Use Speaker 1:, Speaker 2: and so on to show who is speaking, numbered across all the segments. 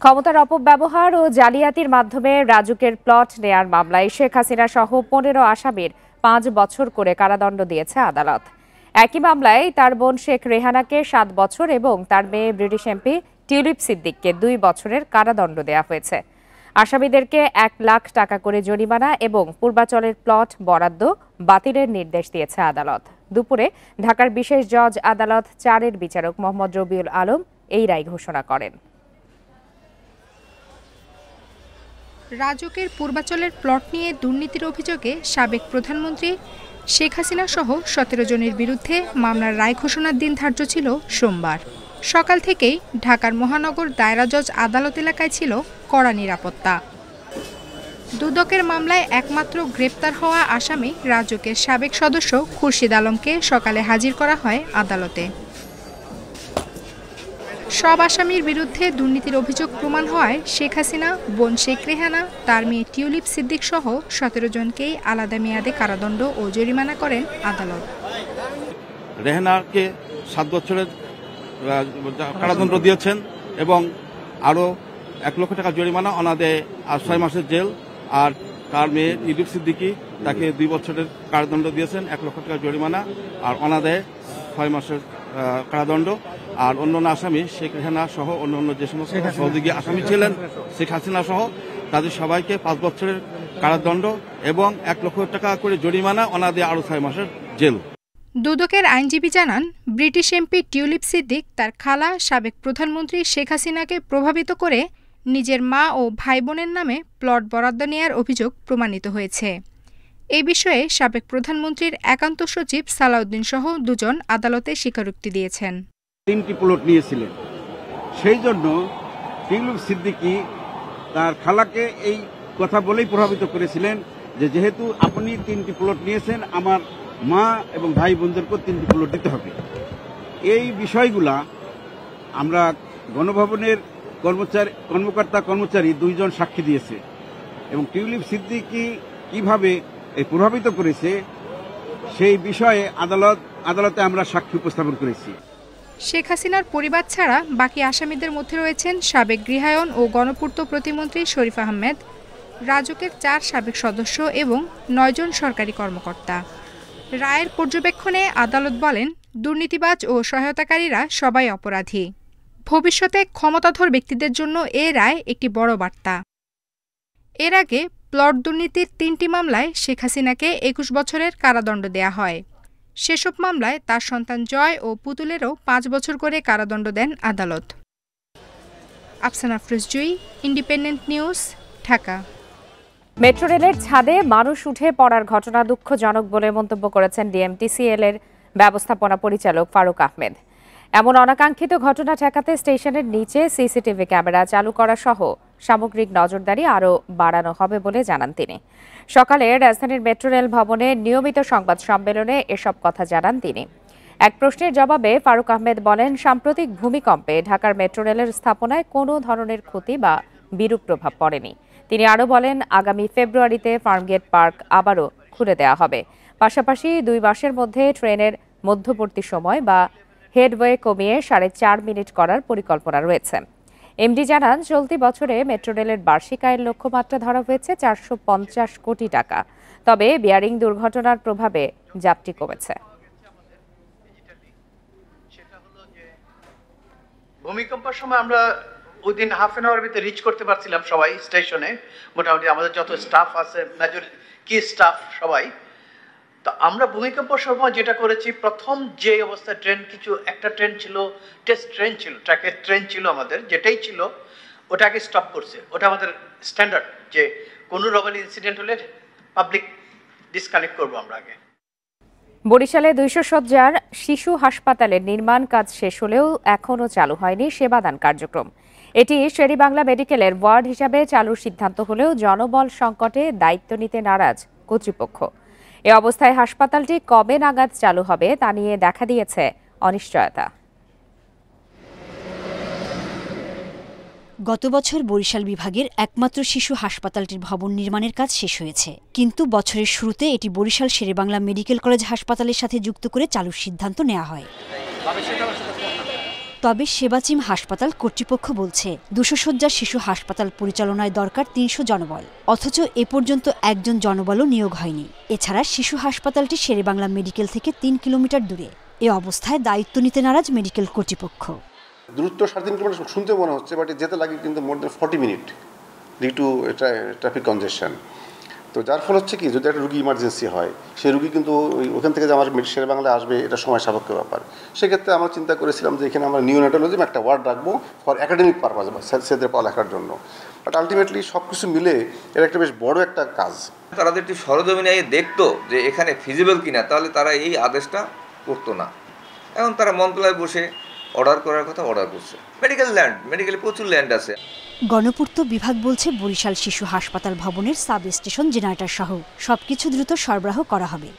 Speaker 1: ক্ষমতার অপব্যবহার ও জালিয়াতির মাধ্যমে রাজুকের প্লট নেয়ার মামলায় শেখ হাসিনা সহ ১৫ আসামির ৫ বছর করে কারাদণ্ড দিয়েছে আদালত। একই মামলায় তার বোন শেখ রেহানাকে ৭ বছর এবং তার মেয়ে ব্রিটিশ এমপি টিউলিপ সিদ্দিককে ২ বছরের কারাদণ্ড দেওয়া হয়েছে। আসামিদেরকে ১ লাখ টাকা করে জরিমানা এবং পূর্বাচলের প্লট বরাদ্দ বাতিলের নির্দেশ দিয়েছে আদালত। দুপুরে ঢাকার বিশেষ জজ আদালত ৪-এর বিচারক মোহাম্মদ রবিউল আলম এই রায় ঘোষণা করেন।
Speaker 2: রাজুকের পূর্বাচলের প্লট নিয়ে দুর্নীতির অভিযোগে সাবেক প্রধানমন্ত্রী শেখ হাসিনা সহ ১৭ জনের বিরুদ্ধে মামলার রায় ঘোষণার দিন ধার্য ছিল সোমবার। সকাল থেকেই ঢাকার মহানগর দায়রা জজ আদালত এলাকায় ছিল কড়া নিরাপত্তা। দুদকের মামলায় একমাত্র গ্রেপ্তার হওয়া আসামি রাজুকের সাবেক সদস্য খুরশিদ আলমকে সকালে হাজির করা হয় আদালতে। সব আসামির বিরুদ্ধে দুর্নীতির অভিযোগ প্রমাণ হওয়ায় শেখ হাসিনা, বোন শেখ রেহানা, তার মেয়ে টিউলিপ সিদ্দিক সহ ১৭ জনকেই আলাদা মেয়াদে কারাদণ্ড ও জরিমানা করেন আদালত।
Speaker 3: রেহানাকে ৭ বছরের কারাদণ্ড দিয়েছেন এবং আরও ১ লক্ষ টাকা জরিমানা, অনাদে ৬ মাসের জেল। আর তার মেয়ে টিউলিপ সিদ্দিকি তাকে 2 বছরের কারাদণ্ড দিয়েছেন, ১ লক্ষ টাকা জরিমানা আর অনাদায়ে ৬ মাসের কারাদণ্ড। আর অন্যান্য আসামি শেখ রেহানা সহ অন্যান্য যে সমস্ত সহযোগী আসামি ছিলেন শেখ হাসিনা সহ তাদের সবাইকে 5 বছরের কারাদণ্ড এবং ১ লক্ষ টাকা করে জরিমানা, অনাদায়ে আরও 6 মাসের জেল।
Speaker 2: দুদকের আইনজীবী জানান, ব্রিটিশ এমপি টিউলিপ সিদ্দিক তার খালা সাবেক প্রধানমন্ত্রী শেখ হাসিনাকে প্রভাবিত করে নিজের মা ও ভাই বোনের নামে প্লট বরাদ্দ নেয়ার অভিযোগ প্রমাণিত হয়েছে। এ বিষয়ে সাবেক প্রধানমন্ত্রীর একান্ত সচিব সালাউদ্দিন সহ 2 জন আদালতে স্বীকারোক্তি দিয়েছেন।
Speaker 4: 3টি প্লট নিয়েছিলেন, সেই জন্য টিউলিপ সিদ্দিকি তার খালাকে এই কথা বলেই প্রভাবিত করেছিলেন যে যেহেতু আপনি 3টি প্লট নিয়েছেন, আমার মা এবং ভাই বোনদেরকেও 3টি প্লট দিতে হবে। এই বিষয়গুলা আমরা গণভবনের কর্মকর্তা কর্মচারী 2 জন সাক্ষী দিয়েছে এবং টিউলিপ সিদ্দিকি কিভাবে প্রভাবিত করেছে সেই বিষয়ে আদালতে আমরা সাক্ষী উপস্থাপন করেছি।
Speaker 2: শেখ হাসিনার পরিবার ছাড়া বাকি আসামিদের মধ্যে রয়েছেন সাবেক গৃহায়ন ও গণপূর্ত প্রতিমন্ত্রী শরীফ আহমেদ, রাজুকের 4 সাবেক সদস্য এবং 9 জন সরকারি কর্মকর্তা। রায়ের পর্যবেক্ষণে আদালত বলেন, দুর্নীতিবাজ ও সহায়তাকারীরা সবাই অপরাধী। ভবিষ্যতে ক্ষমতাধর ব্যক্তিদের জন্য এ রায় একটি বড় বার্তা। এর আগে প্লট দুর্নীতির 3টি মামলায় শেখ হাসিনাকে 21 বছরের কারাদণ্ড দেয়া হয়। সেসব মামলায় তার সন্তান জয় ও পুতুলেরও 5 বছর করে কারাদণ্ড দেন আদালত। আফসানা আফরোজ জুই, ইন্ডিপেন্ডেন্ট নিউজ, ঢাকা।
Speaker 1: মেট্রো রেলের ছাদে মানুষ উঠে পড়ার ঘটনা দুঃখজনক বলে মন্তব্য করেছেন ডিএমটিসিএল এর ব্যবস্থাপনা পরিচালক ফারুক আহমেদ। এমন অনাকাঙ্ক্ষিত ঘটনা ঠেকাতে স্টেশনের নিচে সিসিটিভি ক্যামেরা চালু করা সহ সামগ্রিক নজরদারি আরও বাড়ানো হবে বলে জানান তিনি। সকালে রাজধানীর মেট্রো রেল ভবনে নিয়মিত সংবাদ সম্মেলনে এসব কথা জানান তিনি। এক প্রশ্নের জবাবে ফারুক আহমেদ বলেন, সাম্প্রতিক ভূমিকম্পে ঢাকার মেট্রো রেলের স্থাপনায় কোনো ধরনের ক্ষতি বা বিরূপ প্রভাব পড়েনি। তিনি আরও বলেন, আগামী ফেব্রুয়ারিতে ফার্মগেট পার্ক আবারও খুলে দেওয়া হবে। পাশাপাশি 2 মাসের মধ্যে ট্রেনের মধ্যবর্তী সময় বা হেডওয়ে কমিয়ে 4.5 মিনিট করার পরিকল্পনা রয়েছে। এমডি জানান, চলতি বছরে মেট্রো রেলের বার্ষিক আয়ের লক্ষ্যমাত্রা ধরা হয়েছে 450 কোটি টাকা। তবে বিয়ারিং দুর্ঘটনার প্রভাবে যাত্রী কমেছে।
Speaker 5: ভূমিকম্পের সময় আমরা ওই দিন হাফ অ্যান আওয়ার ভিতরে রিচ করতে পারছিলাম সবাই স্টেশনে, মোটামুটি আমাদের যত স্টাফ আছে, মেজর কি স্টাফ সবাই। তো আমরা ভূমিকম্পের সময় যেটা করেছি, প্রথম যে অবস্থায় একটা ট্রেন ছিল, টেস্ট ট্রেন ছিল, ট্র্যাকের ট্রেন ছিল আমাদের, যেটাই ছিল ওটাকে স্টপ করছে। ওটা আমাদের স্ট্যান্ডার্ড যে কোনো রবারি ইনসিডেন্ট হলে পাবলিক ডিসকানেক্ট করবো আমরা আগে।
Speaker 1: বরিশালে 200 শয্যার শিশু হাসপাতালের নির্মাণ কাজ শেষ হলেও এখনও চালু হয়নি সেবাদান কার্যক্রম। এটি শেরেবাংলা মেডিকেলের ওয়ার্ড হিসাবে চালুর সিদ্ধান্ত হলেও জনবল সংকটে দায়িত্ব নিতে নারাজ কর্তৃপক্ষ। এ অবস্থায় হাসপাতালটি কবে নাগাদ চালু হবে তা নিয়ে দেখা দিয়েছে অনিশ্চয়তা।
Speaker 6: গত বছর বরিশাল বিভাগের একমাত্র শিশু হাসপাতালটির ভবন নির্মাণের কাজ শেষ হয়েছে, কিন্তু বছরের শুরুতে এটি বরিশাল শেরেবাংলা মেডিকেল কলেজ হাসপাতালের সাথে যুক্ত করে চালুর সিদ্ধান্ত নেওয়া হয়। তবে সেবাচিম হাসপাতাল কর্তৃপক্ষ বলছে 200 শয্যার শিশু হাসপাতাল পরিচালনায় দরকার 300 জনবল, অথচ এ পর্যন্ত একজন জনবলও নিয়োগ হয়নি। এছাড়া শিশু হাসপাতালটি শেরেবাংলা মেডিকেল থেকে 3 কিলোমিটার দূরে। এ অবস্থায় দায়িত্ব নিতে নারাজ মেডিকেল কর্তৃপক্ষ।
Speaker 7: দূরত্ব 3.5 কিলোমিটার শুনতে মনে হচ্ছে, বাট যেতে লাগে কিন্তু more than 40 minute due to traffic congestion. তো যার ফলে হচ্ছে কি, যদি একটা রুগী ইমার্জেন্সি হয়, সেই রুগী কিন্তু ওখান থেকে যে আমার শেরেবাংলায় আসবে, এটা সময় সাপেক্ষ ব্যাপার। সেক্ষেত্রে আমরা চিন্তা করেছিলাম যে এখানে আমরা নিওনেটোলজি একটা ওয়ার্ড রাখবো ফর একাডেমিক পারপাস, ছেলেদের পড়ালেখার জন্য। বাট আলটিমেটলি সব কিছু মিলে এর একটা বেশ বড় একটা কাজ।
Speaker 8: তারা যদি সরজমিনে দেখতো যে এখানে ফিজিবল কিনা, তাহলে তারা এই আদেশটা করতো না। এখন তারা মন্ত্রণালয়ে বসে অর্ডার করার কথা অর্ডার করছে। মেডিকেলে প্রচুর ল্যান্ড আছে।
Speaker 6: গণপূর্ত বিভাগ বলছে বরিশাল শিশু হাসপাতাল ভবনের সাব স্টেশন, জেনারেটর সহ সবকিছু দ্রুত সরবরাহ করা হবে।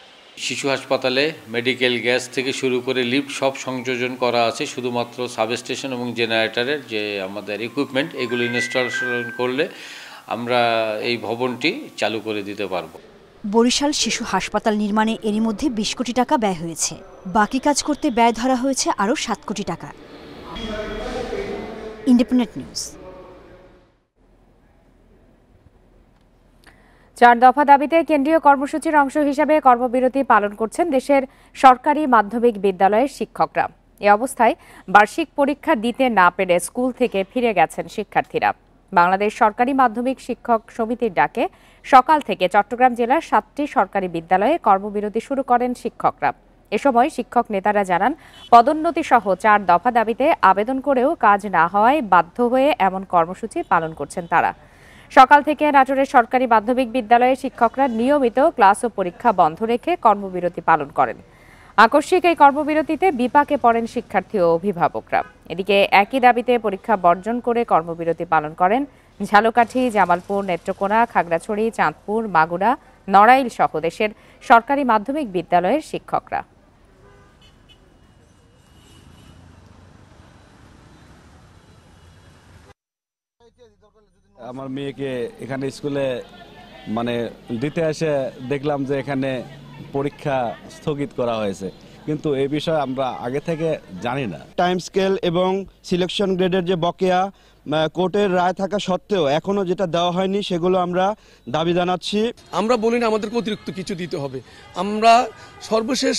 Speaker 9: শিশু হাসপাতালে মেডিকেল গ্যাস থেকে শুরু করে লিফট সব সংযোজন করা আছে। শুধুমাত্র সাব স্টেশন এবং জেনারেটরের যে আমাদের ইকুইপমেন্ট, এগুলো ইনস্টলেশন করলে আমরা এই ভবনটি চালু করে দিতে পারবো।
Speaker 6: বরিশাল শিশু হাসপাতাল নির্মাণে এরই মধ্যে 20 কোটি টাকা ব্যয় হয়েছে। বাকি কাজ করতে ব্যয় ধরা হয়েছে আরও 7 কোটি টাকা। Independent news.
Speaker 1: 4 দফা দাবিতে কেন্দ্রীয় কর্মসূচির অংশ হিসেবে কর্মবিরতি পালন করছেন দেশের সরকারি মাধ্যমিক বিদ্যালয়ের শিক্ষকরা। এ অবস্থায় বার্ষিক পরীক্ষা দিতে না পেরে স্কুল থেকে ফিরে গেছেন শিক্ষার্থীরা। বাংলাদেশ সরকারি মাধ্যমিক শিক্ষক সমিতির ডাকে সকাল থেকে চট্টগ্রাম জেলার 7টি সরকারি বিদ্যালয়ে কর্মবিরতি শুরু করেন শিক্ষকরা। এ সময় শিক্ষক নেতারা জানান, পদোন্নতি সহ 4 দফা দাবিতে আবেদন করেও কাজ না হওয়ায় বাধ্য হয়ে এমন কর্মসূচি পালন করছেন তারা। সকাল থেকে নাটোরের সরকারি মাধ্যমিক বিদ্যালয়ের শিক্ষকরা নিয়মিত ক্লাস ও পরীক্ষা বন্ধ রেখে কর্মবিরতি পালন করেন। আকস্মিক এই কর্মবিরতিতে বিপাকে পড়েন শিক্ষার্থী ও অভিভাবকরা। এদিকে একই দাবিতে পরীক্ষা বর্জন করে কর্মবিরতি পালন করেন ঝালকাঠি, জামালপুর, নেত্রকোনা, খাগড়াছড়ি, চাঁদপুর, মাগুরা, নড়াইল সহ দেশের সরকারি মাধ্যমিক বিদ্যালয়ের শিক্ষকরা।
Speaker 10: আমার মেয়েকে এখানে স্কুলে দিতে এসে দেখলাম যে এখানে পরীক্ষা স্থগিত করা হয়েছে, কিন্তু এই বিষয়ে আমরা আগে থেকে জানি না।
Speaker 11: টাইম স্কেল এবং সিলেকশন গ্রেডের যে বকেয়া কোর্টের রায় থাকা সত্ত্বেও এখনো যেটা দেওয়া হয়নি, সেগুলো আমরা দাবি জানাচ্ছি।
Speaker 12: আমরা বলি না আমাদেরকে অতিরিক্ত কিছু দিতে হবে, আমরা সর্বশেষ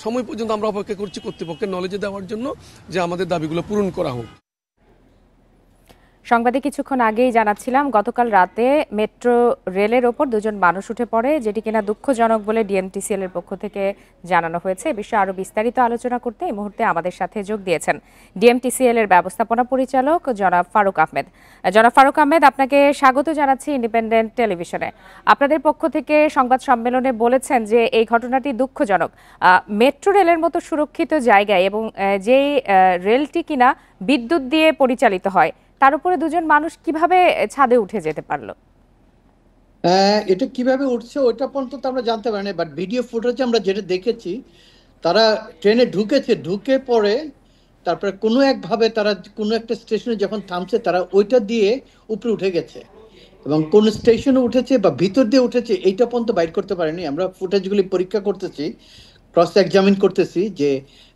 Speaker 12: সময় পর্যন্ত আমরা অপেক্ষা করছি কর্তৃপক্ষের নলেজে দেওয়ার জন্য যে আমাদের দাবিগুলো পূরণ করা হোক।
Speaker 1: সংবাদে কিছুক্ষণ আগেই জানাচ্ছিলাম, গতকাল রাতে মেট্রো রেলের ওপর 2 জন মানুষ উঠে পড়ে, যেটি কিনা দুঃখজনক বলে ডিএমটিসিএল এর পক্ষ থেকে জানানো হয়েছে। এ বিষয়ে আরো বিস্তারিত আলোচনা করতে এই মুহূর্তে আমাদের সাথে যোগ দিয়েছেন ডিএমটিসিএল এর ব্যবস্থাপনা পরিচালক জনাব ফারুক আহমেদ। জনাব ফারুক আহমেদ, আপনাকে স্বাগত জানাচ্ছি ইন্ডিপেন্ডেন্ট টেলিভিশনে। আপনাদের পক্ষ থেকে সংবাদ সম্মেলনে বলেছেন যে এই ঘটনাটি দুঃখজনক। মেট্রো রেলের মতো সুরক্ষিত জায়গায় এবং যেই রেলটি কিনা বিদ্যুৎ দিয়ে পরিচালিত হয়, তার উপরে 2 জন মানুষ কিভাবে ছাদে উঠে যেতে পারলো?
Speaker 13: এটা কিভাবে উঠছে ওইটা পর্যন্ত আমরা জানতে পারি না, বাট ভিডিও ফুটেজে আমরা যেটা দেখেছি, তারা ট্রেনে ঢুকে পড়ে তারপরে কোনো একভাবে তারা কোনো একটা স্টেশনে যখন থামছে, তারা ওইটা দিয়ে উপরে উঠে গেছে এবং কোন স্টেশনে উঠেছে বা ভিতর দিয়ে উঠেছে এইটা পর্যন্ত বাইর করতে পারেনি। আমরা ফুটেজগুলি পরীক্ষা করতেছি, ক্রস এক্সামিন করতেছি যে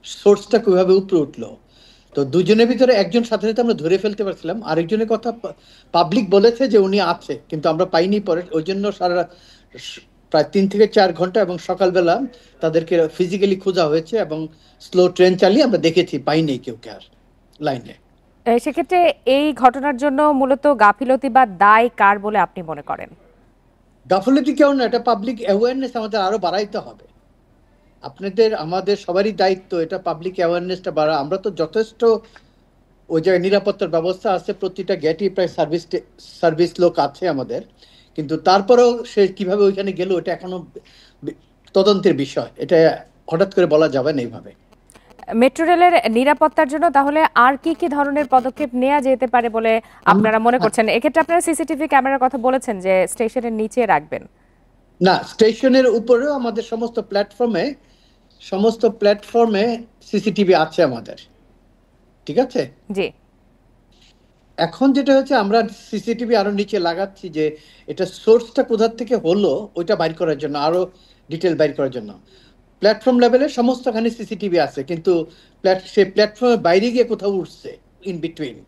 Speaker 13: সোর্সটা কিভাবে উপরে উঠলো। তো 2 জনের ভিতরে একজন সাথে সাথে আমরা ধরে ফেলতে পারছিলাম, আরেকজনের কথা পাবলিক বলেছে যে উনি আছে, কিন্তু আমরা পাইনি পরে। ওই জন্য প্রায় 3 থেকে 4 ঘন্টা এবং সকালবেলা তাদেরকে ফিজিক্যালি খোঁজা হয়েছে এবং স্লো ট্রেন চালিয়ে আমরা দেখেছি, পাইনি কেউ আর লাইনে।
Speaker 1: সেক্ষেত্রে এই ঘটনার জন্য মূলত গাফিলতি বা দায় কার বলে আপনি মনে করেন?
Speaker 13: গাফিলতি কেউ না, এটা পাবলিক অ্যাওয়ারনেস আমাদের আরো বাড়াইতে হবে। আমাদের সবারই দায়িত্ব এটা পাবলিক অ্যাওয়ারনেসটা বাড়া। আমরা তো যথেষ্ট ওই জায়গায় নিরাপত্তার ব্যবস্থা আছে, প্রতিটা গেটই প্রায় সার্ভিস লোক আছে আমাদের, কিন্তু তারপরেও সে কিভাবে ওইখানে গেল এটা এখনো তদন্তের বিষয়, এটা হঠাৎ করে বলা যাবে না এইভাবে।
Speaker 1: মেট্রো রেলের নিরাপত্তার জন্য তাহলে আর কি কি ধরনের পদক্ষেপ নেওয়া যেতে পারে বলে আপনারা মনে করছেন? এক্ষেত্রে আপনারা সিসিটিভি ক্যামেরার কথা বলেছেন যে স্টেশনের নিচে রাখবেন।
Speaker 13: না, স্টেশনের উপরেও আমাদের সমস্ত প্ল্যাটফর্মে সিসিটিভি আছে আমাদের, ঠিক আছে?
Speaker 1: জি।
Speaker 13: এখন যেটা হচ্ছে, আমরা সিসিটিভি আরো নিচে লাগাচ্ছি যে এটা সোর্সটা কোথা থেকে হলো ওইটা বাইর করার জন্য, আরো ডিটেল বাইর করার জন্য। প্ল্যাটফর্ম লেভেলে সমস্তখানে সিসিটিভি আছে, কিন্তু সেই প্ল্যাটফর্মের বাইরে গিয়ে কোথাও উঠছে ইন বিটুইন।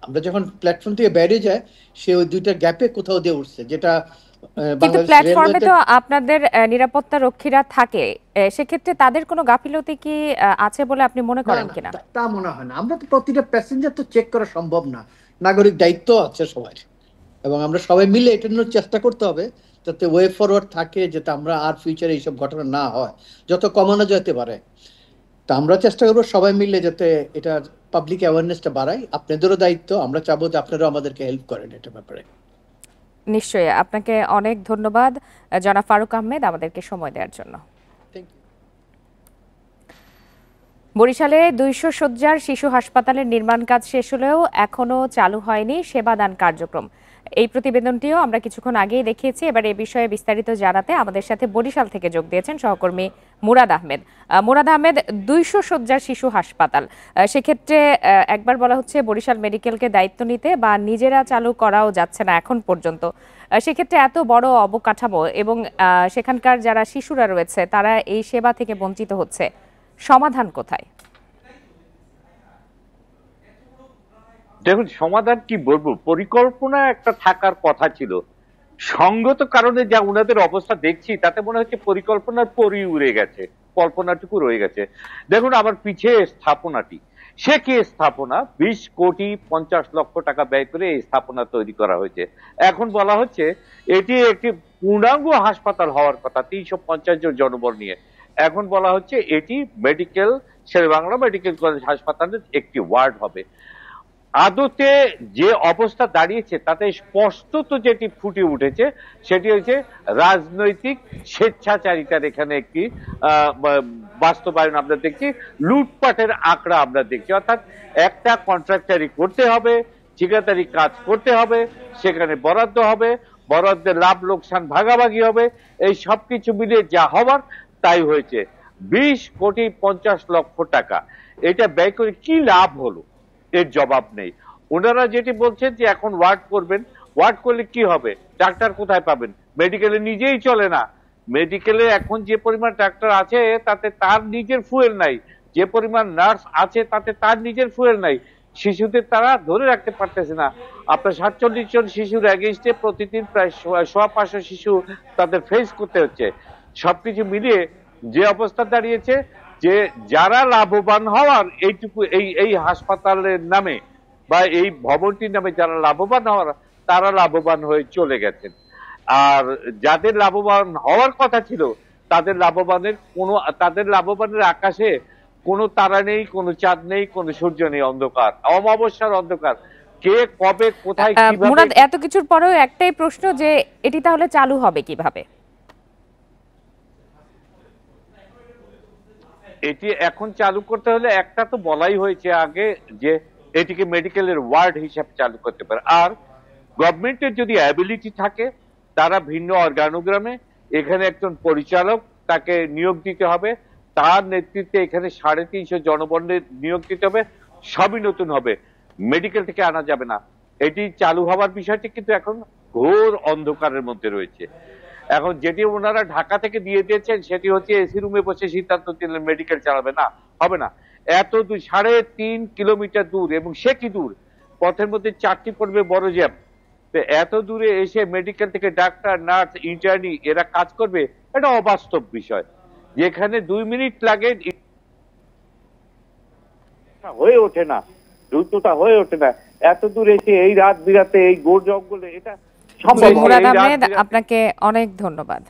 Speaker 13: আমরা যখন প্ল্যাটফর্ম থেকে বাইরে যায়, সে ওই দুইটা গ্যাপে কোথাও দিয়ে উঠছে, যেটা
Speaker 1: কিন্তু প্ল্যাটফর্মে তো আপনাদের নিরাপত্তা রক্ষীরা থাকে, সেক্ষেত্রে তাদের কোনো গাফিলতি কি আছে বলে আপনি মনে করেন কিনা?
Speaker 13: তা মনে হয় না। আমরা তো প্রতিটা প্যাসেঞ্জার তো চেক করা সম্ভব না, নাগরিক দায়িত্ব আছে সবার, এবং আমরা সবাই মিলে এটার জন্য চেষ্টা করতে হবে যাতে ওয়ে ফরওয়ার্ড থাকে, যাতে আমরা আর ফিউচারে এইসব ঘটনা না হয়, যত কমানো যেতে পারে। তা আমরা চেষ্টা করবো সবাই মিলে যাতে এটার পাবলিক অ্যাওয়ারনেসটা বাড়াই। আপনাদেরও দায়িত্ব, আমরা চাবো যে আপনারাও আমাদেরকে হেল্প করেন এটা ব্যাপারে।
Speaker 1: নিশ্চয়ই। আপনাকে অনেক ধন্যবাদ জনাব ফারুক আহমেদ আমাদেরকে সময় দেওয়ার জন্য। বরিশালে 200 শয্যার শিশু হাসপাতালের নির্মাণ কাজ শেষ হলেও এখনো চালু হয়নি সেবাদান কার্যক্রম। এই প্রতিবেদনটিও আমরা কিছুক্ষণ আগেই দেখিয়েছি। এবার এই বিষয়ে বিস্তারিত জানাতে আমাদের সাথে বরিশাল থেকে যোগ দিয়েছেন সহকর্মী মুরাদ আহমেদ। মুরাদ আহমেদ, 200 শয্যার শিশু হাসপাতাল, সেক্ষেত্রে একবার বলা হচ্ছে বরিশাল মেডিকেলকে দায়িত্ব নিতে, বা নিজেরা চালু করাও যাচ্ছে না এখন পর্যন্ত। সেক্ষেত্রে এত বড় অবকাঠামো এবং সেখানকার যারা শিশুরা রয়েছে তারা এই সেবা থেকে বঞ্চিত হচ্ছে, সমাধান কোথায়?
Speaker 14: দেখুন, সমাধান কি বলবো, পরিকল্পনা একটা থাকার কথা ছিল। সঙ্গত কারণে যা ওনাদের অবস্থা দেখছি তাতে মনে হচ্ছে পরিকল্পনার পরই উড়ে গেছে, কল্পনাটুকু রয়ে গেছে। দেখুন আমার পিছিয়ে স্থাপনাটি, সে কি স্থাপনা, 20 কোটি 50 লক্ষ টাকা ব্যয় করে এই স্থাপনা তৈরি করা হয়েছে। এখন বলা হচ্ছে এটি একটি পূর্ণাঙ্গ হাসপাতাল হওয়ার কথা 350 জন জনবল নিয়ে। এখন বলা হচ্ছে এটি মেডিকেল, শেরেবাংলা মেডিকেল কলেজ হাসপাতালের একটি ওয়ার্ড হবে। আদতে যে অবস্থা দাঁড়িয়েছে তাতে স্পষ্টত যেটি ফুটে উঠেছে সেটি হচ্ছে রাজনৈতিক স্বেচ্ছাচারিতার এখানে একটি বাস্তবায়ন আমরা দেখছি, লুটপাটের আঁকড়া আমরা দেখছি। অর্থাৎ একটা কন্ট্রাক্টারি করতে হবে, ঠিকাদারি কাজ করতে হবে, সেখানে বরাদ্দ হবে, বরাদ্দের লাভ লোকসান ভাগাভাগি হবে, এই সবকিছু মিলিয়ে যা হবার তাই হয়েছে। 20 কোটি 50 লক্ষ টাকা এটা ব্যয় করে কি লাভ হলো, এর জবাব নেই। ওনারা যেটি বলছেন যে এখন ওয়ার্ড করবেন, ওয়ার্ড করলে কি হবে, ডাক্তার কোথায় পাবেন? মেডিকেলে নিজেই চলে না। মেডিকেলে এখন যে পরিমাণ ডাক্তার আছে তাতে তার নিজের ফুয়েল নাই, যে পরিমাণ নার্স আছে তাতে তার নিজের ফুয়েল নাই। শিশুদের তারা ধরে রাখতে পারতেছে না। আপনার 47 জন শিশুর এগেইনস্টে প্রতিদিন প্রায় 500 শিশু তাদের ফেস করতে হচ্ছে। সবকিছু মিলিয়ে যে অবস্থা দাঁড়িয়েছে যে যারা লাভবান হওয়ার এইটুকু এই হাসপাতালের নামে বা এই ভবনটির নামে যারা লাভবান হওয়ার তারা লাভবান হয়ে চলে গেছেন। আর যাদের লাভবান হওয়ার কথা ছিল তাদের লাভবানের আকাশে কোনো তারা নেই, কোনো চাঁদ নেই, কোনো সূর্য নেই, অন্ধকার, অমাবস্যার অন্ধকার। কে কবে কোথায় কিভাবে।
Speaker 1: মুরাদ, এত কিছুর পরেও একটাই প্রশ্ন যে এটি তাহলে চালু হবে কিভাবে?
Speaker 14: এটি এখন চালু করতে হলে একটা তো বলাই হয়েছে আগে যে এটিকে মেডিকেলের ওয়ার্ড হিসাবে চালু করতে পারে। আর গভর্নমেন্টের যদি অ্যাবিলিটি থাকে তারা ভিন্ন অর্গানোগ্রামে এখানে একজন পরিচালক তাকে নিয়োগ দিতে হবে, তার নেতৃত্বে এখানে 350 জনবলের নিয়োগ দিতে হবে, সবই নতুন হবে, মেডিকেল থেকে আনা যাবে না। এটি চালু হওয়ার বিষয়টি কিন্তু এখন ঘোর অন্ধকারের মধ্যে রয়েছে। এখন যেটি ওনারা ঢাকা থেকে দিয়ে দিয়েছেন সেটি হচ্ছে এসি রুমে বসে সিদ্ধান্ত দিলেন মেডিকেল চালাবে না, হবে না। এত 3.5 কিলোমিটার দূর, এবং সে কি দূর, পথের মধ্যে 4টি পড়বে বড় জ্যাম। এত দূরে এসে মেডিকেল থেকে ডাক্তার, নার্স, ইন্টার্নি এরা কাজ করবে, এটা অবাস্তব বিষয়। যেখানে 2 মিনিট লাগে হয়ে ওঠে না, দ্রুততা হয়ে ওঠে না, এত দূরে এসে এই রাত বিরাতে এই গোর জঙ্গলে এটা সম্ভব।
Speaker 1: মুরাদ আহমেদ, আপনাকে অনেক ধন্যবাদ।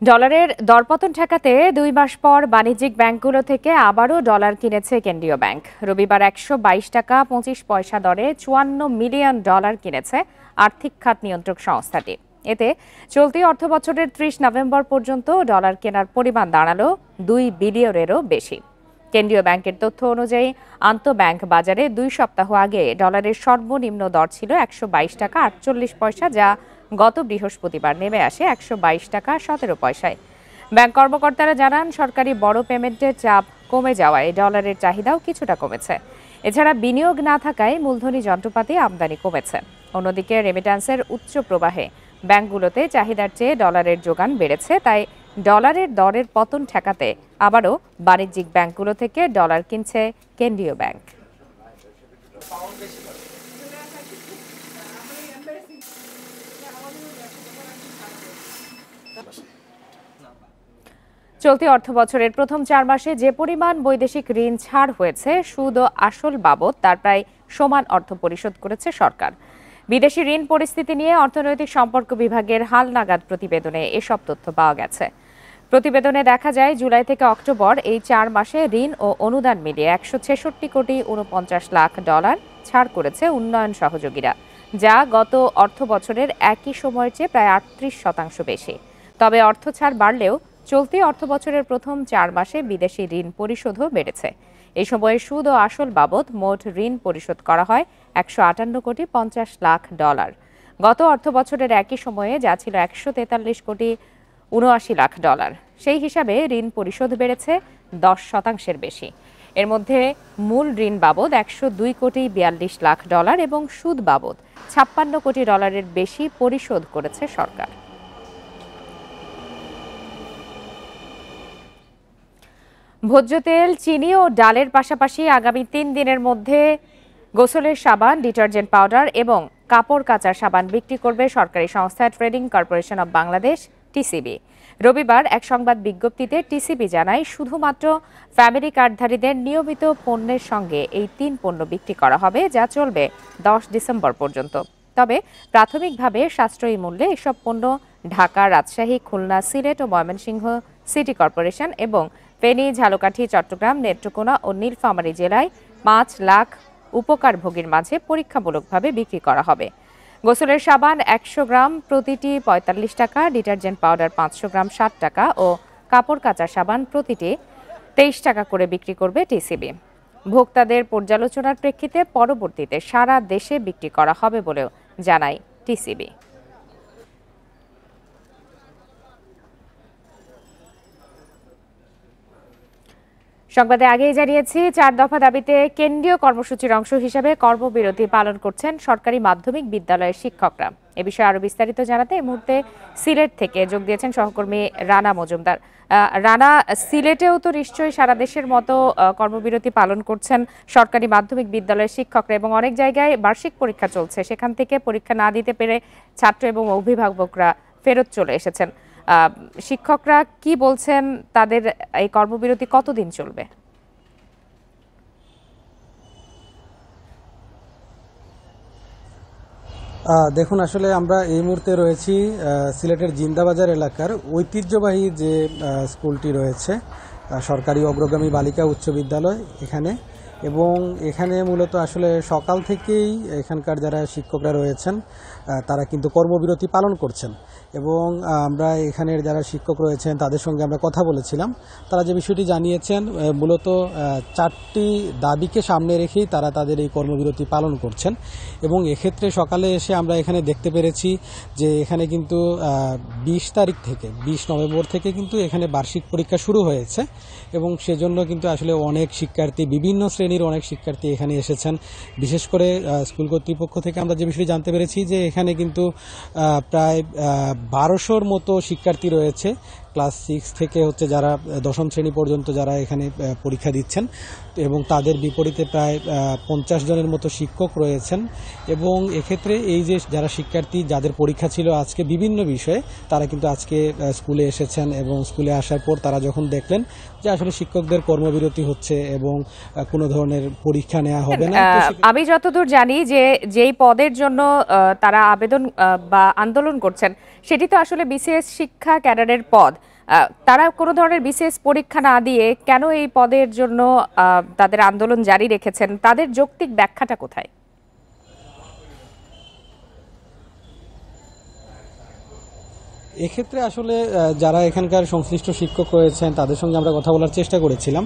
Speaker 1: ডলারের দরপতন ঠেকাতে 2 মাস পর বাণিজ্যিক ব্যাংকগুলো থেকে আবারও ডলার কিনেছে কেন্দ্রীয় ব্যাংক। রবিবার 122 টাকা 25 পয়সা দরে 54 মিলিয়ন ডলার কিনেছে আর্থিক খাত নিয়ন্ত্রক সংস্থাটি। এতে চলতি অর্থবছরের 30 নভেম্বর পর্যন্ত ডলার কেনার পরিমাণ দাঁড়ালো 2 বিলিয়নেরও বেশি। কেন্দ্রীয় ব্যাংকের তথ্য অনুযায়ী আন্তঃব্যাংক বাজারে 2 সপ্তাহ আগে ডলারের সর্বনিম্ন দর ছিল 122 টাকা 48 পয়সা, যা গত বৃহস্পতিবার নেমে আসে 122 টাকা 17 পয়সায়। ব্যাংক কর্মকর্তারা জানান সরকারি বড় পেমেন্টের চাপ কমে যাওয়ায় ডলারের চাহিদাও কিছুটা কমেছে। এছাড়া বিনিয়োগ না থাকায় মূলধনী যন্ত্রপাতি আমদানি কমেছে। অন্যদিকে রেমিট্যান্সের উচ্চ প্রবাহে ব্যাংকগুলোতে চাহিদার চেয়ে ডলারের যোগান বেড়েছে, তাই ডলারের দরের পতন ঠেকাতে আবারও বাণিজ্যিক ব্যাংকগুলো থেকে ডলার কিনছে কেন্দ্রীয় ব্যাংক। চলতি অর্থবছরের প্রথম 4 মাসে যে পরিমাণ বৈদেশিক ঋণ ছাড় হয়েছে, সুদ ও আসল বাবদ তার প্রায় সমান অর্থ পরিশোধ করেছে সরকার। বিদেশি ঋণ পরিস্থিতি নিয়ে অর্থনৈতিক সম্পর্ক বিভাগের হালনাগাদ প্রতিবেদনে এসব তথ্য পাওয়া গেছে। প্রতিবেদনে দেখা যায়, জুলাই থেকে অক্টোবর এই 4 মাসে ঋণ ও অনুদান মিলিয়ে 166 কোটি 49 লাখ ডলার ছাড় করেছে উন্নয়ন সহযোগীরা, যা গত অর্থ বছরের একই সময়ের চেয়ে প্রায় 38% বেশি। তবে অর্থ ছাড় বাড়লেও চলতি অর্থবছরের প্রথম 4 মাসে বিদেশি ঋণ পরিশোধও বেড়েছে। এই সময়ে সুদ ও আসল বাবদ মোট ঋণ পরিশোধ করা হয় 158 কোটি 50 লাখ ডলার। গত অর্থবছরের একই সময়ে যা ছিল 143 কোটি 79 লাখ ডলার। সেই হিসাবে ঋণ পরিশোধ বেড়েছে 10% বেশি। এর মধ্যে মূল ঋণ বাবদ 102 কোটি 42 লাখ ডলার এবং সুদ বাবদ 56 কোটি ডলারের বেশি পরিশোধ করেছে সরকার। ভোজ্য তেল, চিনি ও ডালের পাশাপাশি আগামী 3 দিনের মধ্যে গোসলের সাবান, ডিটারজেন্ট পাউডার এবং কাপড় কাচার সাবান বিক্রি করবে সরকারি সংস্থা trading corporation of Bangladesh TCB. রবিবার এক সংবাদ বিজ্ঞপ্তিতে টিসিবি জানায়, শুধুমাত্র ফ্যামিলি কার্ডধারীদের নিয়মিত পণ্যের সঙ্গে এই 3 পণ্য বিক্রি করা হবে, যা চলবে 10 ডিসেম্বর পর্যন্ত। তবে প্রাথমিকভাবে সাশ্রয়ী মূল্যে এসব পণ্য ঢাকা, রাজশাহী, খুলনা, সিলেট ও ময়মনসিংহ সিটি কর্পোরেশন এবং ফেনী, ঝালকাঠি, চট্টগ্রাম, নেত্রকোনা ও নীলফামারী জেলায় 5 লাখ উপকারভোগীর মাঝে পরীক্ষামূলকভাবে বিক্রি করা হবে। গোসলের সাবান 100 গ্রাম প্রতিটি 45 টাকা, ডিটারজেন্ট পাউডার 500 গ্রাম 60 টাকা ও কাপড় কাচার সাবান প্রতিটি 23 টাকা করে বিক্রি করবে টিসিবি। ভোক্তাদের পর্যালোচনার প্রেক্ষিতে পরবর্তীতে সারা দেশে বিক্রি করা হবে বলেও জানায় টিসিবি। সংবাদে আগেই জানিয়েছি, 4 দফা দাবিতে কেন্দ্রীয় কর্মসূচির অংশ হিসেবে কর্মবিরতি পালন করছেন সরকারি মাধ্যমিক বিদ্যালয়ের শিক্ষকরা। এ বিষয়ে আরো বিস্তারিত জানাতে এই মুহূর্তে সিলেট থেকে যোগ দিয়েছেন সহকর্মী রানা মজুমদার। রানা, সিলেটেও তো নিশ্চয়ই সারা দেশের মতো কর্মবিরতি পালন করছেন সরকারি মাধ্যমিক বিদ্যালয়ের শিক্ষকরা এবং অনেক জায়গায় বার্ষিক পরীক্ষা চলছে, সেখান থেকে পরীক্ষা না দিতে পেরে ছাত্র এবং অভিভাবকরা ফেরত চলে এসেছেন। শিক্ষকরা কি বলছেন, তাদের এই কর্মবিরতি কতদিন চলবে?
Speaker 15: দেখুন, আসলে আমরা এই মুহূর্তে রয়েছি সিলেটের জিন্দাবাজার এলাকার ঐতিহ্যবাহী যে স্কুলটি রয়েছে, সরকারি অগ্রগামী বালিকা উচ্চ বিদ্যালয় এখানে। এবং এখানে মূলত আসলে সকাল থেকেই এখানকার যারা শিক্ষকরা রয়েছেন তারা কিন্তু কর্মবিরতি পালন করছেন। এবং আমরা এখানের যারা শিক্ষক রয়েছেন তাদের সঙ্গে আমরা কথা বলেছিলাম। তারা যে বিষয়টি জানিয়েছেন, মূলত 4টি দাবিকে সামনে রেখেই তারা তাদের এই কর্মবিরতি পালন করছেন। এবং এক্ষেত্রে সকালে এসে আমরা এখানে দেখতে পেরেছি যে এখানে কিন্তু 20 তারিখ থেকে 20 নভেম্বর থেকে কিন্তু এখানে বার্ষিক পরীক্ষা শুরু হয়েছে এবং সেজন্য কিন্তু আসলে অনেক শিক্ষার্থী, বিভিন্ন শ্রেণীর অনেক শিক্ষার্থী এখানে এসেছেন। বিশেষ করে স্কুল কর্তৃপক্ষ থেকে আমরা যে বিষয়টি জানতে পেরেছি যে এখানে কিন্তু প্রায় 1200-র মতো শিক্ষার্থী রয়েছে, ক্লাস 6 থেকে হচ্ছে যারা 10ম শ্রেণী পর্যন্ত যারা এখানে পরীক্ষা দিচ্ছেন এবং তাদের বিপরীতে প্রায় 50 জনের মতো শিক্ষক রয়েছেন। এবং এক্ষেত্রে এই যে যারা শিক্ষার্থী যাদের পরীক্ষা ছিল আজকে বিভিন্ন বিষয়ে, তারা কিন্তু আজকে স্কুলে এসেছেন এবং স্কুলে আসার পর তারা যখন দেখলেন যে আসলে শিক্ষকদের কর্মবিরতি হচ্ছে এবং কোনো ধরনের পরীক্ষা নেওয়া হবে না।
Speaker 1: আমি যতদূর জানি যে যেই পদের জন্য তারা আবেদন বা আন্দোলন করছেন সেটি তো আসলে বিসিএস শিক্ষা ক্যাডারের পদ। তারা কোনো ধরনের বিসিএস পরীক্ষা না দিয়ে কেন এই পদের জন্য তাদের আন্দোলন জারি রেখেছেন, তাদের যৌক্তিক ব্যাখ্যাটা কোথায়?
Speaker 15: এক্ষেত্রে আসলে যারা এখানকার সংশ্লিষ্ট শিক্ষক রয়েছেন তাদের সঙ্গে আমরা কথা বলার চেষ্টা করেছিলাম।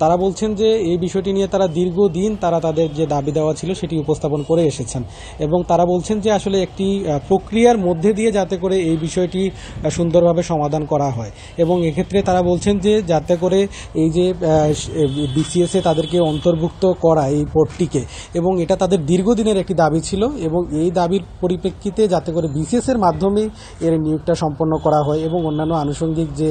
Speaker 15: তারা বলছেন যে এই বিষয়টি নিয়ে তারা দীর্ঘদিন তাদের যে দাবি দেওয়া ছিল সেটি উপস্থাপন করে এসেছেন এবং তারা বলছেন যে আসলে একটি প্রক্রিয়ার মধ্যে দিয়ে যাতে করে এই বিষয়টি সুন্দরভাবে সমাধান করা হয়। এবং এক্ষেত্রে তারা বলছেন যে যাতে করে এই যে বিসিএসে তাদেরকে অন্তর্ভুক্ত করা এই পদটিকে, এবং এটা তাদের দীর্ঘদিনের একটি দাবি ছিল এবং এই দাবির পরিপ্রেক্ষিতে যাতে করে বিসিএস এর মাধ্যমে এর নিয়োগটা সম্পন্ন করা হয় এবং অন্যান্য আনুষঙ্গিক যে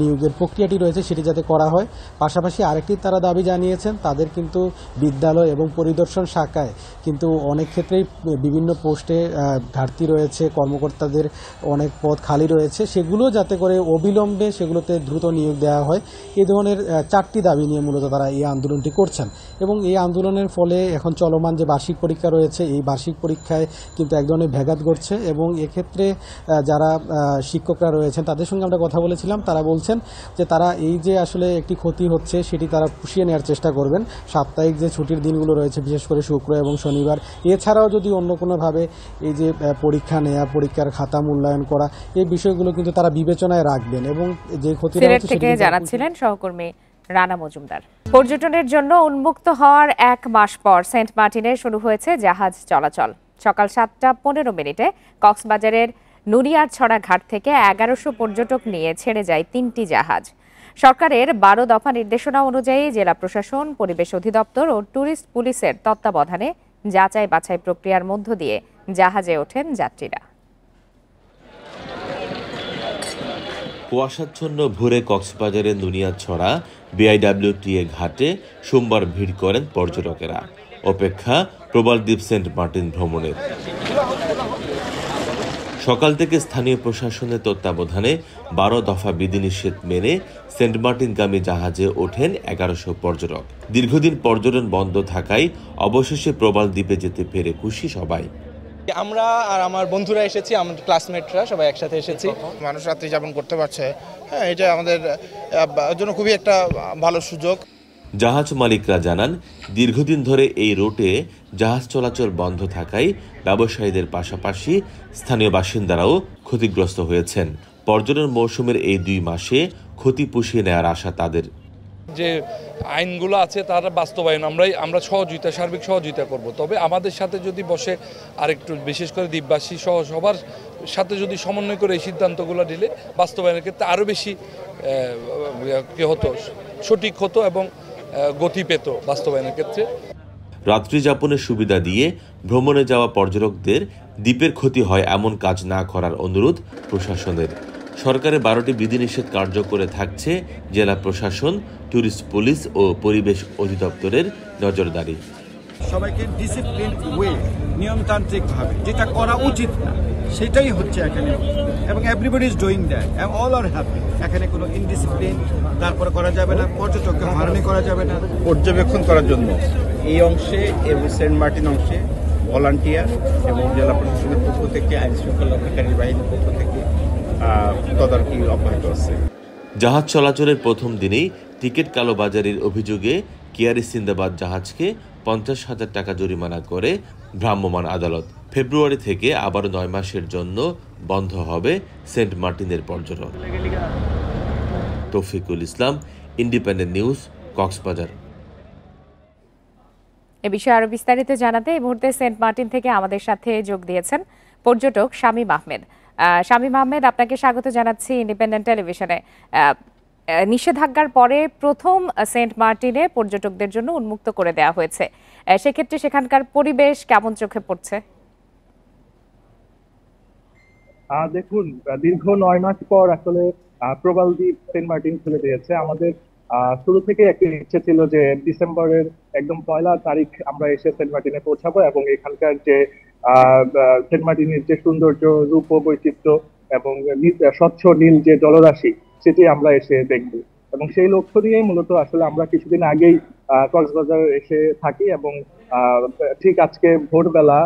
Speaker 15: নিয়োগের প্রক্রিয়াটি রয়েছে সেটি যাতে করা হয়। পাশাপাশি আরেকটি তারা দাবি জানিয়েছেন, তাদের কিন্তু বিদ্যালয় এবং পরিদর্শন শাখায় কিন্তু অনেক ক্ষেত্রেই বিভিন্ন পোস্টে ঘাটতি রয়েছে, কর্মকর্তাদের অনেক পদ খালি রয়েছে, সেগুলো যাতে করে অবিলম্বে সেগুলোতে দ্রুত নিয়োগ দেওয়া হয়। এই ধরনের 4টি দাবি নিয়ে মূলত তারা এই আন্দোলনটি করছেন এবং এই আন্দোলনের ফলে এখন চলমান যে বার্ষিক পরীক্ষা রয়েছে এই বার্ষিক পরীক্ষায় কিন্তু এক ধরনের ব্যাঘাত ঘটছে এবং এক্ষেত্রে যারা শিক্ষকরা রয়েছেন তাদের সঙ্গে আমরা কথা বলেছিলাম, তারা বলছেন যে তারা এই যে আসলে একটি ক্ষতি হচ্ছে সেটি তারা পুষিয়ে নেওয়ার চেষ্টা করবেন। সাপ্তাহিক যে ছুটির দিনগুলো রয়েছে বিশেষ করে শুক্র এবং শনিবার, এছাড়াও যদি অন্য কোনোভাবে এই যে পরীক্ষা নেওয়া, পরীক্ষার খাতা মূল্যায়ন করা, এই বিষয়গুলো কিন্তু তারা বিবেচনায় রাখবেন এবং যে ক্ষতি
Speaker 1: থেকে জানাচ্ছিলেন সহকর্মী রানা মজুমদার। পর্যটনের জন্য উন্মুক্ত হওয়ার 1 মাস পর সেন্ট মার্টিনে শুরু হয়েছে জাহাজ চলাচল। সকাল 7:15 কক্সবাজারের নুরিয়ারছড়া ঘাট থেকে 1100 পর্যটক নিয়ে ছেড়ে যায় 3টি জাহাজ। সরকারের 12 দফা নির্দেশনা অনুযায়ী জেলা প্রশাসন, পরিবেশ অধিদপ্তর ও ট্যুরিস্ট পুলিশের তত্ত্বাবধানে যাচাই বাছাই প্রক্রিয়ার মধ্য দিয়ে জাহাজে ওঠেন যাত্রীরা।
Speaker 16: কুয়াশাচ্ছন্ন ভোরে কক্সবাজারের নুনিয়ারছড়া বিআইডব্লিউটিএ ঘাটে সোমবার ভিড় করেন পর্যটকেরা। অপেক্ষা প্রবালদ্বীপ সেন্ট মার্টিন ভ্রমণের। সকাল থেকে স্থানীয় প্রশাসনের তত্ত্বাবধানে 12 দফা বিধিনিষেধ মেনে সেন্ট মার্টিনগামী জাহাজে ওঠেন 1100 পর্যটক। দীর্ঘদিন পর্যটন বন্ধ থাকায় অবশেষে প্রবালদ্বীপে যেতে পেরে খুশি সবাই।
Speaker 17: আমরা আর আমার বন্ধুরা এসেছি, আমার ক্লাসমেটরা সবাই একসাথে এসেছি।
Speaker 18: মানুষ রাত্রি যাপন করতে পারছে, হ্যাঁ, এটা আমাদের জন্য খুবই একটা ভালো সুযোগ।
Speaker 16: জাহাজ মালিকরা জানান, দীর্ঘদিন ধরে এই রুটে জাহাজ চলাচল বন্ধ থাকায় ব্যবসায়ীদের পাশাপাশি স্থানীয় বাসিন্দারাও ক্ষতিগ্রস্ত হয়েছেন। পর্যটন মৌসুমের এই 2 মাসে ক্ষতি পুষিয়ে নেওয়ার আশা তাদের।
Speaker 12: যে আইনগুলো আছে তার বাস্তবায়ন আমরা সহযোগিতা, সার্বিক সহযোগিতা করব। তবে আমাদের সাথে যদি বসে আরেকটু, বিশেষ করে দ্বীপবাসী সহ সবার সাথে যদি সমন্বয় করে এই সিদ্ধান্তগুলো দিলে বাস্তবায়নের ক্ষেত্রে আরও বেশি সঠিক হতো এবং গতি পেত বাস্তবায়নের ক্ষেত্রে।
Speaker 16: রাত্রি যাপনের সুবিধা দিয়ে ভ্রমণে যাওয়া পর্যটকদের দ্বীপের ক্ষতি হয় এমন কাজ না করার অনুরোধ প্রশাসনের। সরকারের 12টি বিধিনিষেধ কার্যকরে থাকছে জেলা প্রশাসন, ট্যুরিস্ট পুলিশ ও পরিবেশ অধিদপ্তরের নজরদারি।
Speaker 19: সবাইকে ডিসিপ্লিন ওয়ে, নিয়মতান্ত্রিকভাবে যেটা করা উচিত না সেটাই হচ্ছে এখানে, এবং everybody is doing that and all are happy. এখানে কোনো ইনডিসিপ্লিন তারপরে করা যাবে না, পর্যটককে হয়রানি করা যাবে না।
Speaker 4: পর্যবেক্ষণ করার জন্য এই অংশে এবং সেন্ট মার্টিন অংশে ভলান্টিয়ার এবং জেলা প্রশাসনের পক্ষ থেকে, আইন শৃঙ্খলা রক্ষাকারী বাহিনীর পক্ষ থেকে তদারকি অব্যাহত আছে।
Speaker 16: জাহাজ চলাচলের প্রথম দিনেই টিকিট কালোবাজারির অভিযোগে কিয়ারি সিন্দাবাদ জাহাজকে 50,000 টাকা জরিমানা করে ভ্রাম্যমাণ আদালত। ফেব্রুয়ারি থেকে আবারও 9 মাসের জন্য বন্ধ হবে সেন্ট মার্টিনের পর্যটন। তৌফিকুল ইসলাম, ইন্ডিপেন্ডেন্ট নিউজ, কক্সবাজার।
Speaker 1: এ বিষয়ে আরো বিস্তারিত জানাতে এই মুহূর্তে সেন্ট মার্টিন থেকে আমাদের সাথে যোগ দিয়েছেন পর্যটক শামীম আহমেদ। শামীম আহমেদ, আপনাকে স্বাগত জানাচ্ছি ইন্ডিপেন্ডেন্ট টেলিভিশনে। নিষেধাজ্ঞার পরে প্রথম সেন্ট মার্টিনে পর্যটকদের জন্য উন্মুক্ত করে দেওয়া হয়েছে, সেক্ষেত্রে সেখানকার পরিবেশ কেমন চোখে পড়ছে?
Speaker 20: দেখুন, দীর্ঘ 9 মাস পর আসলে প্রবালদ্বীপ সেন্ট মার্টিন খুলে দিয়েছে। আমাদের শুরু থেকে একটা ইচ্ছে ছিল যে ডিসেম্বরের একদম 1 তারিখ আমরা এসে সেন্ট মার্টিনে পৌঁছাবো এবং এখানকার যে সেন্ট মার্টিনের যে সৌন্দর্য, রূপ ও বৈচিত্র্য এবং স্বচ্ছ নীল যে জলরাশি সেটি আমরা এসে দেখবো, এবং সেই লক্ষ্য নিয়েই মূলত আসলে আমরা কিছুদিন আগেই কক্সবাজার এসে থাকি এবং ঠিক আজকে ভোরবেলা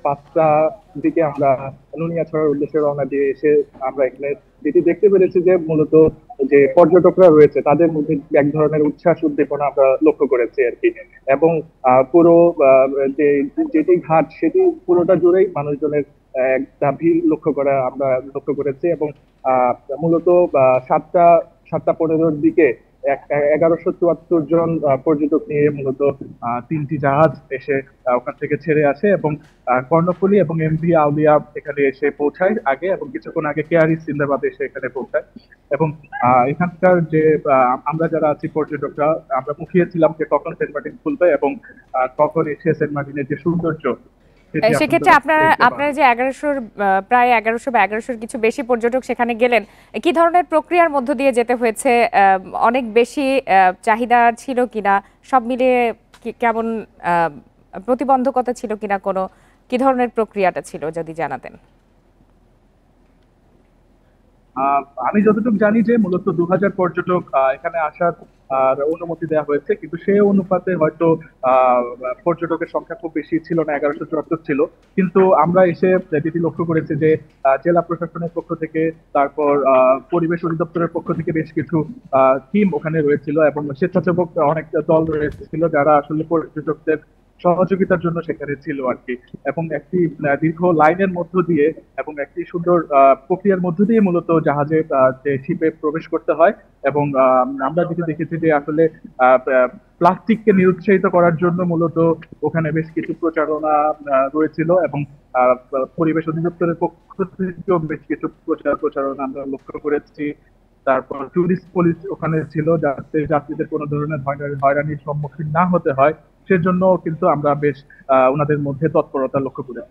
Speaker 20: 5টার দিকে আমরা নুনিয়ারছড়ার উদ্দেশ্যে রওনা দিয়ে এসে আমরা এখানে যেটি দেখতে পেরেছি যে মূলত যে পর্যটকরা রয়েছে তাদের মধ্যে এক ধরনের উচ্ছ্বাস উদ্দীপনা আমরা লক্ষ্য করেছি আর কি, এবং পুরো যেটি ঘাট সেটি পুরোটা জুড়েই মানুষজনের একটা ভিড় আমরা লক্ষ্য করেছি, এবং মূলত 7:15 দিকে 1174 জন পর্যটক নিয়ে মূলত 3টি জাহাজ এসে ওখান থেকে ছেড়ে আসে এবং কর্ণফুলী এবং এমভি আউলিয়া এখানে এসে পৌঁছায় আগে, এবং কিছুক্ষণ আগে কিয়ারি সিন্দাবাদ এসে এখানে পৌঁছায়। এবং এখানকার যে আমরা যারা আছি পর্যটকরা, আমরা মুখিয়েছিলাম যে কখন সেন্ট মার্টিন খুলবে এবং কখন এসে সেন্ট মার্টিনের যে সৌন্দর্য
Speaker 1: সেক্ষেত্রে আপনারা যে 1100 প্রায় 1100 বা 1100 কিছু বেশি পর্যটক সেখানে গেলেন, কি ধরনের প্রক্রিয়ার মধ্য দিয়ে যেতে হয়েছে? অনেক বেশি চাহিদা ছিল কিনা, সব মিলিয়ে কেমন প্রতিবন্ধকতা ছিল কিনা, কোনো কি ধরনের প্রক্রিয়াটা ছিল যদি জানাতেন?
Speaker 20: আমি যতটুকু জানি যে মূলত 2000 পর্যটক এখানে আসার অনুমতি দেওয়া হয়েছে, কিন্তু সেই অনুপাতে হয়তো পর্যটকের সংখ্যা খুব বেশি ছিল না, 1174 ছিল। কিন্তু আমরা এসে যেটি লক্ষ্য করেছি যে জেলা প্রশাসনের পক্ষ থেকে, তারপর পরিবেশ অধিদপ্তরের পক্ষ থেকে বেশ কিছু টিম ওখানে রয়েছিল এবং স্বেচ্ছাসেবক অনেক দল রয়েছিল যারা আসলে পর্যটকদের সহযোগিতার জন্য সেখানে ছিল আর কি। এবং একটি দীর্ঘ লাইনের মধ্য দিয়ে এবং একটি সুন্দর প্রক্রিয়ার মধ্য দিয়ে মূলত জাহাজে যে শিপে প্রবেশ করতে হয়। এবং আমরা যেটি দেখেছি যে আসলে প্লাস্টিককে নিরুৎসাহিত করার জন্য মূলত ওখানে বেশ কিছু প্রচারণা রয়েছিল এবং পরিবেশ অধিদপ্তরের পক্ষ থেকেও বেশ কিছু প্রচারণা আমরা লক্ষ্য করেছি। তারপর টুরিস্ট পুলিশ ওখানে ছিল যাতে যাত্রীদের কোনো ধরনের হয়রানির সম্মুখীন না হতে হয়, সেজন্য কিন্তু আমরা বেশ ওনাদের মধ্যে তৎপরতা লক্ষ্য করি।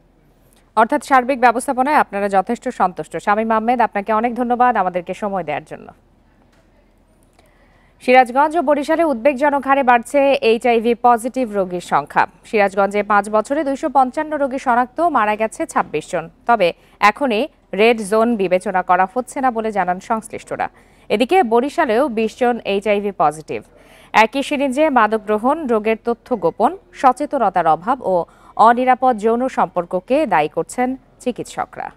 Speaker 1: অর্থাৎ সার্বিক ব্যবস্থাপনায় আপনারা যথেষ্ট সন্তুষ্ট। শামীম আহমেদ, আপনাকে অনেক ধন্যবাদ আমাদেরকে সময় দেওয়ার জন্য। সিরাজগঞ্জ ও বরিশালে উদ্বেগজনক হারে বাড়ছে এইচআইভি পজিটিভ রোগীর সংখ্যা। সিরাজগঞ্জে 5 বছরে 255 রোগী শনাক্ত, মারা গেছে 26 জন। তবে এখনই রেড জোন বিবেচনা করা হচ্ছে না বলে জানান সংশ্লিষ্টরা। এদিকে বরিশালেও 20 জন এইচআইভি পজিটিভ। একই সিরিজে মাদক গ্রহণ, রোগের তথ্য গোপন, সচেতনতার অভাব ও অনিরাপদ যৌন সম্পর্ককে দায়ী করছেন চিকিৎসকরা।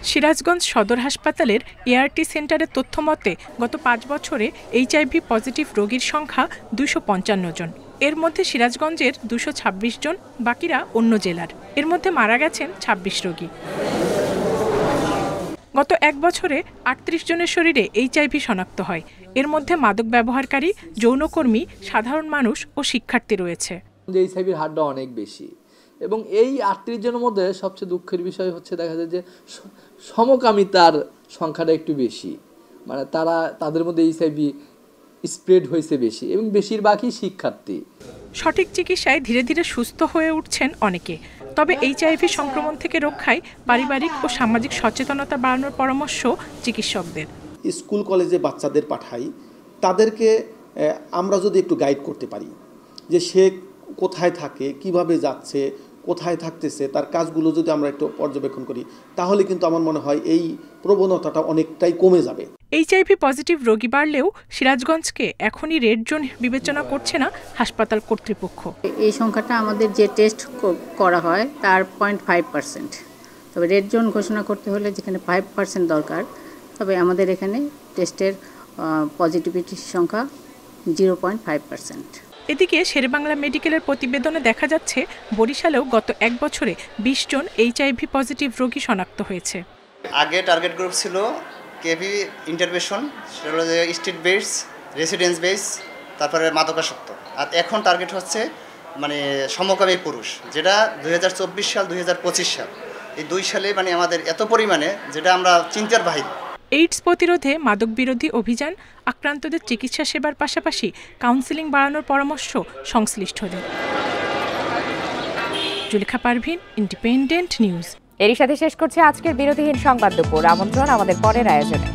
Speaker 21: সিরাজগঞ্জ সদর হাসপাতালের এআরটি সেন্টারের তথ্য মতে গত 5 বছরে এইচআইভি পজিটিভ রোগীর সংখ্যা 255 জন। এর মধ্যে সিরাজগঞ্জের 226 জন, বাকিরা অন্য জেলার। এর মধ্যে মারা গেছেন 26 রোগী। গত 1 বছরে 38 জনের শরীরে এইচআইভি শনাক্ত হয়। এর মধ্যে মাদক ব্যবহারকারী, যৌনকর্মী, সাধারণ মানুষ ও শিক্ষার্থী রয়েছে।
Speaker 22: এইচআইভির হারটা অনেক বেশি এবং এই 38 জনের মধ্যে সবচেয়ে দুঃখের বিষয় হচ্ছে দেখা যায় যে সমকামিতার সংখ্যাটা একটু বেশি, মানে তাদের মধ্যে এইচআইভি স্প্রেড হয়েছে বেশি এবং বেশিরভাগই শিক্ষার্থী।
Speaker 21: সঠিক চিকিৎসায় ধীরে ধীরে সুস্থ হয়ে উঠছেন অনেকে। তবে এইচআইভি সংক্রমণ থেকে রক্ষায় পারিবারিক ও সামাজিক সচেতনতা বাড়ানোর পরামর্শ চিকিৎসকদের।
Speaker 23: স্কুল কলেজে বাচ্চাদের পাঠাই, তাদেরকে আমরা যদি একটু গাইড করতে পারি যে সে কোথায় থাকে, কিভাবে যাচ্ছে, কোথায় থাকতেছে, তার কাজগুলো যদি আমরা একটু পর্যবেক্ষণ করি, তাহলে কিন্তু আমার মনে হয় এই প্রবণতাটা অনেকটাই কমে যাবে।
Speaker 21: এইচআইভি পজিটিভ রোগী বাড়লেও সিরাজগঞ্জকে এখনই রেড জোন বিবেচনা করছে না হাসপাতাল কর্তৃপক্ষ।
Speaker 24: এই সংখ্যাটা আমাদের যে টেস্ট করা হয় তার 0.5%। তবে রেড জোন ঘোষণা করতে হলে যেখানে 5% দরকার, তবে আমাদের এখানে টেস্টের পজিটিভিটির সংখ্যা 0.5%।
Speaker 21: এদিকে শেরেবাংলা মেডিকেলের প্রতিবেদনে দেখা যাচ্ছে বরিশালেও গত 1 বছরে 20 জন এইচআইভি পজিটিভ রোগী শনাক্ত হয়েছে।
Speaker 25: আগে টার্গেট গ্রুপ ছিল কেভি ইন্টারভেনশন, সেটা হলো স্ট্রিট বেস, রেসিডেন্স বেস, তারপরে মাদকাসক্ত। আর এখন টার্গেট হচ্ছে মানে সমকামী পুরুষ, যেটা 2024 সাল 2025 সাল, এই 2 সালে মানে আমাদের এত পরিমাণে যেটা আমরা চিন্তার বাহিরে।
Speaker 21: এইডস প্রতিরোধে মাদক বিরোধী অভিযান, আক্রান্তদের চিকিৎসা সেবার পাশাপাশি কাউন্সেলিং বাড়ানোর পরামর্শ সংশ্লিষ্টদের। Zulekha Parvin, independent news.
Speaker 1: এরই সাথে শেষ করছে আজকের বিরতিহীন সংবাদ দুপুর। আমন্ত্রণ আমাদের পরের আয়োজনে।